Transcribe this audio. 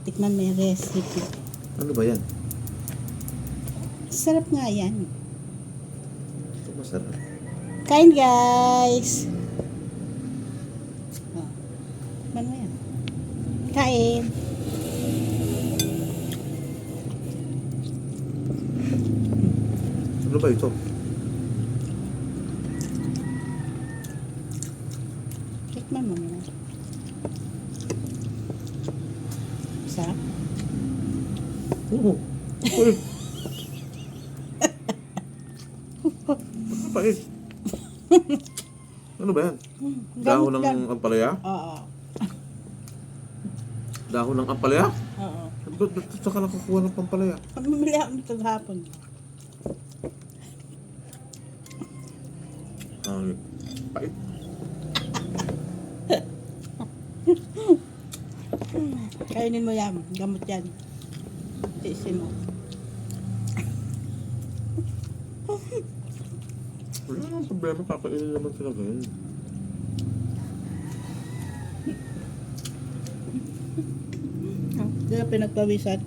Tikman mo yung recipe. Ano ba yan? Sarap nga yan. Ito masarap. Kain guys! Oh. Tikman mo yan. Kain! Ano ba ito? Tikman mo muna. Sarap? Oo. Uy. Ano ba eh? Ano ba yan? Dahon ng ampalaya? Oo. Dahon ng ampalaya? Oo. Ba't saan ka nakukuha ng pampalaya? Mamili ako nito hapon. Ay, pait. Kainin mo yan. Gamot yan. Tiisin mo. Wala namang problema, kakainin naman sila ganyan. Hindi na pinagpawisan.